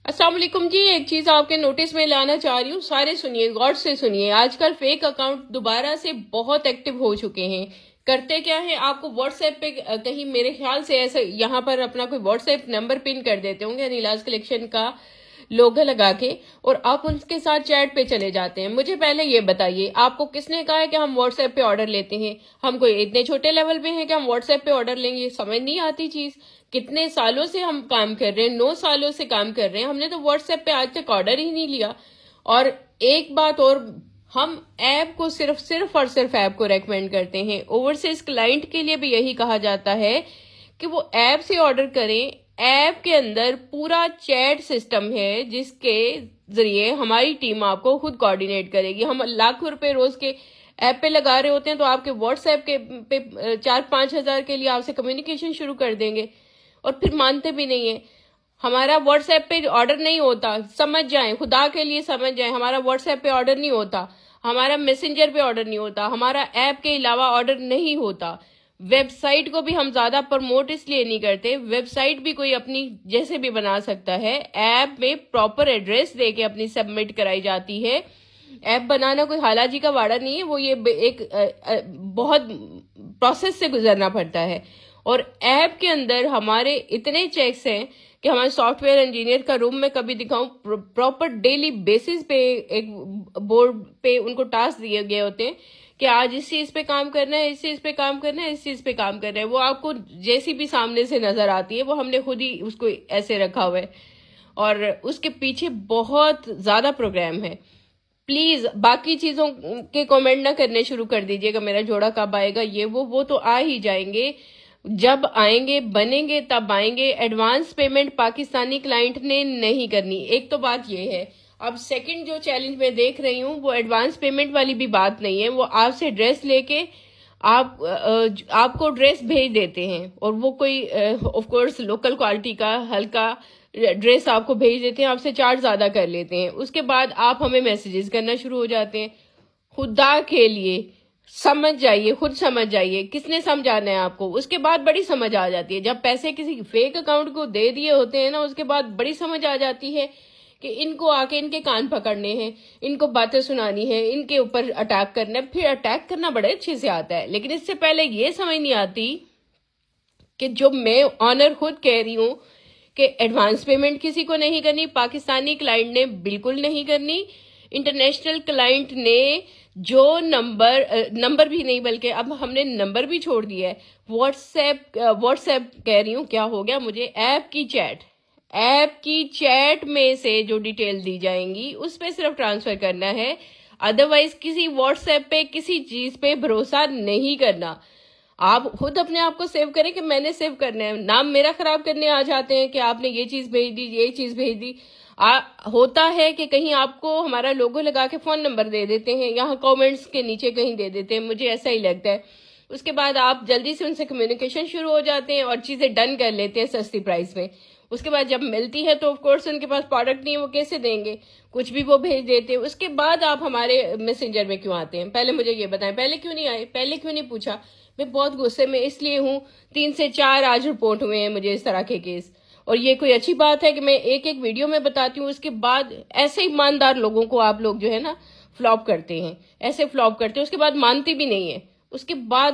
السلام علیکم جی. ایک چیز آپ کے نوٹس میں لانا چاہ رہی ہوں, سارے سنیے, غور سے سنیے. آج کل فیک اکاؤنٹ دوبارہ سے بہت ایکٹیو ہو چکے ہیں. کرتے کیا ہے, آپ کو واٹس ایپ پہ کہیں میرے خیال سے ایسے یہاں پر اپنا کوئی واٹس ایپ نمبر پن کر دیتے ہوں گے انیلاز کلیکشن کا لوگو لگا کے, اور آپ ان کے ساتھ چیٹ پہ چلے جاتے ہیں. مجھے پہلے یہ بتائیے, آپ کو کس نے کہا ہے کہ ہم واٹس ایپ پہ آرڈر لیتے ہیں؟ ہم کوئی اتنے چھوٹے لیول پہ ہیں کہ ہم واٹس ایپ پہ آرڈر لیں گے؟ سمجھ نہیں آتی چیز. کتنے سالوں سے ہم کام کر رہے ہیں, 9 سالوں سے کام کر رہے ہیں, ہم نے تو واٹس ایپ پہ آج تک آرڈر ہی نہیں لیا. اور ایک بات اور, ہم ایپ کو صرف اور صرف ایپ کو ریکمینڈ کرتے ہیں. اوورسیز کلائنٹ کے لیے بھی یہی کہا جاتا ہے کہ وہ ایپ سے آرڈر کریں. ایپ کے اندر پورا چیٹ سسٹم ہے جس کے ذریعے ہماری ٹیم آپ کو خود کوآرڈینیٹ کرے گی. ہم لاکھوں روپے روز کے ایپ پہ لگا رہے ہوتے ہیں, تو آپ کے واٹس ایپ کے پہ 4-5 ہزار کے لیے آپ سے کمیونیکیشن شروع کر دیں گے, اور پھر مانتے بھی نہیں ہیں. ہمارا واٹس ایپ پہ آرڈر نہیں ہوتا, سمجھ جائیں, خدا کے لیے سمجھ جائیں, ہمارا واٹس ایپ پہ آرڈر نہیں ہوتا, ہمارا میسنجر پہ آرڈر نہیں ہوتا, ہمارا ایپ کے علاوہ آرڈر نہیں ہوتا. ویب سائٹ کو بھی ہم زیادہ پروموٹ اس لیے نہیں کرتے, ویب سائٹ بھی کوئی اپنی جیسے بھی بنا سکتا ہے. ایپ میں پراپر ایڈریس دے کے اپنی سبمٹ کرائی جاتی ہے. ایپ بنانا کوئی حالا جی کا واڑا نہیں ہے, وہ یہ ایک بہت پروسیس سے گزرنا پڑتا ہے. اور ایپ کے اندر ہمارے اتنے چیکس ہیں کہ ہمارے سافٹ ویئر انجینئر کا روم میں کبھی دکھاؤں, پراپر ڈیلی بیسس پہ ایک بورڈ پہ ان کو ٹاسک دیے گئے ہوتے ہیں کہ آج اس چیز پہ کام کرنا ہے, اس چیز پہ کام کرنا ہے, اس چیز پہ کام کرنا ہے. وہ آپ کو جیسی بھی سامنے سے نظر آتی ہے, وہ ہم نے خود ہی اس کو ایسے رکھا ہوا ہے, اور اس کے پیچھے بہت زیادہ پروگرام ہے. پلیز باقی چیزوں کے کامنٹ نہ کرنے شروع کر دیجئے گا, میرا جوڑا کب آئے گا, یہ وہ تو آ ہی جائیں گے. جب آئیں گے, بنیں گے, تب آئیں گے. ایڈوانس پیمنٹ پاکستانی کلائنٹ نے نہیں کرنی, ایک تو بات یہ ہے. اب سیکنڈ جو چیلنج میں دیکھ رہی ہوں, وہ ایڈوانس پیمنٹ والی بھی بات نہیں ہے. وہ آپ سے ڈریس لے کے آپ کو ڈریس بھیج دیتے ہیں, اور وہ کوئی آف کورس لوکل کوالٹی کا ہلکا ڈریس آپ کو بھیج دیتے ہیں, آپ سے چارج زیادہ کر لیتے ہیں. اس کے بعد آپ ہمیں میسیجز کرنا شروع ہو جاتے ہیں. خدا کے لیے سمجھ جائیے, خود سمجھ جائیے, کس نے سمجھانا ہے آپ کو. اس کے بعد بڑی سمجھ آ جاتی ہے, جب پیسے کسی فیک اکاؤنٹ کو دے دیے ہوتے ہیں نا, اس کے بعد بڑی سمجھ آ جاتی ہے کہ ان کو آ کے ان کے کان پکڑنے ہیں, ان کو باتیں سنانی ہے, ان کے اوپر اٹیک کرنا ہے. پھر اٹیک کرنا بڑے اچھے سے آتا ہے, لیکن اس سے پہلے یہ سمجھ نہیں آتی کہ جو میں آنر خود کہہ رہی ہوں کہ ایڈوانس پیمنٹ کسی کو نہیں کرنی, پاکستانی کلائنٹ نے بالکل نہیں کرنی. انٹرنیشنل کلائنٹ نے جو نمبر بھی نہیں, بلکہ اب ہم نے نمبر بھی چھوڑ دیا ہے. واٹس ایپ کہہ رہی ہوں, کیا ہو گیا مجھے, ایپ کی چیٹ میں سے جو ڈیٹیل دی جائیں گی اس پہ صرف ٹرانسفر کرنا ہے. ادروائز کسی واٹس ایپ پہ کسی چیز پہ بھروسہ نہیں کرنا. آپ خود اپنے آپ کو سیو کریں کہ میں نے سیو کرنا ہے, نام میرا خراب کرنے آ جاتے ہیں کہ آپ نے یہ چیز بھیج دی, یہ چیز بھیج دی. ہوتا ہے کہ کہیں آپ کو ہمارا لوگو لگا کے فون نمبر دے دیتے ہیں, یہاں کومنٹس کے نیچے کہیں دے دیتے ہیں, مجھے ایسا ہی لگتا ہے. اس کے بعد آپ جلدی سے ان سے کمیونیکیشن شروع ہو جاتے ہیں اور چیزیں ڈن کر لیتے ہیں سستی پرائز میں. اس کے بعد جب ملتی ہے تو آف کورس ان کے پاس پروڈکٹ نہیں ہے, وہ کیسے دیں گے, کچھ بھی وہ بھیج دیتے ہیں. اس کے بعد آپ ہمارے میسنجر میں کیوں آتے ہیں؟ پہلے مجھے یہ بتائیں, پہلے کیوں نہیں آئے, پہلے کیوں نہیں پوچھا؟ میں بہت غصے میں اس لیے ہوں, 3 سے 4 آج رپورٹ ہوئے ہیں مجھے اس طرح کے کیس. اور یہ کوئی اچھی بات ہے کہ میں ایک ویڈیو میں بتاتی ہوں, اس کے بعد ایسے ایماندار لوگوں کو آپ لوگ جو ہے نا فلاپ کرتے ہیں, ایسے فلاپ کرتے ہیں, اس کے بعد مانتی بھی نہیں ہے. اس کے بعد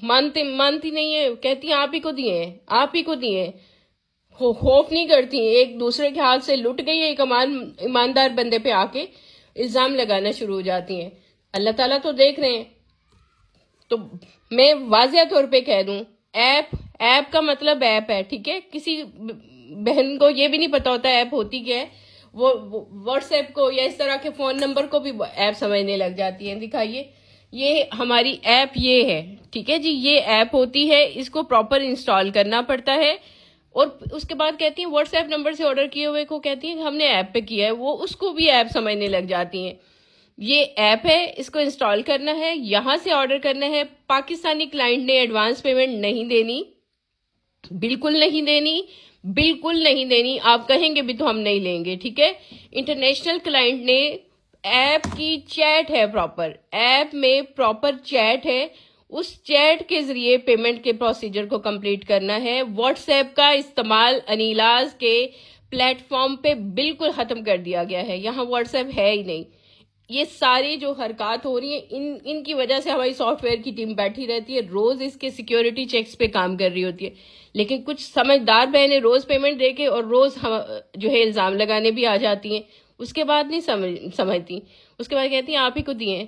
مانتی نہیں ہے, کہتی ہیں آپ ہی کو دیے ہیں, آپ ہی کو دیے ہیں. خوف نہیں کرتی, ایک دوسرے کے ہاتھ سے لٹ گئی ایک ایماندار بندے پہ آ کے الزام لگانا شروع ہو جاتی ہیں. اللہ تعالیٰ تو دیکھ رہے ہیں. تو میں واضح طور پہ کہہ دوں, ایپ کا مطلب ایپ ہے, ٹھیک ہے. کسی بہن کو یہ بھی نہیں پتا ہوتا ایپ ہوتی کیا ہے, وہ واٹس ایپ کو یا اس طرح کے فون نمبر کو بھی ایپ سمجھنے لگ جاتی ہیں. دکھائیے, یہ ہماری ایپ یہ ہے, ٹھیک ہے جی, یہ ایپ ہوتی ہے, اس کو پراپر انسٹال کرنا پڑتا ہے. اور اس کے بعد کہتی ہیں واٹس ایپ نمبر سے آرڈر کیے ہوئے کو کہتی ہیں کہ ہم نے ایپ پہ کیا ہے, وہ اس کو بھی ایپ سمجھنے لگ جاتی ہیں. یہ ایپ ہے, اس کو انسٹال کرنا ہے, یہاں سے آرڈر کرنا ہے. پاکستانی کلائنٹ نے ایڈوانس پیمنٹ نہیں دینی, بالکل نہیں دینی, بالکل نہیں دینی. آپ کہیں گے بھی تو ہم نہیں لیں گے, ٹھیک ہے. انٹرنیشنل کلائنٹ نے, ایپ کی چیٹ ہے, پراپر ایپ میں پراپر چیٹ ہے, اس چیٹ کے ذریعے پیمنٹ کے پروسیجر کو کمپلیٹ کرنا ہے. واٹس ایپ کا استعمال انیلاز کے پلیٹ فارم پہ بالکل ختم کر دیا گیا ہے، یہاں واٹس ایپ ہے ہی نہیں. یہ ساری جو حرکات ہو رہی ہیں ان کی وجہ سے ہماری سافٹ ویئر کی ٹیم بیٹھی رہتی ہے، روز اس کے سیکیورٹی چیکس پہ کام کر رہی ہوتی ہے. لیکن کچھ سمجھدار بہنیں روز پیمنٹ دے کے اور روز جو ہے الزام لگانے بھی آ جاتی ہیں، اس کے بعد نہیں سمجھتی، اس کے بعد کہتی ہیں آپ ہی کو دیے ہیں.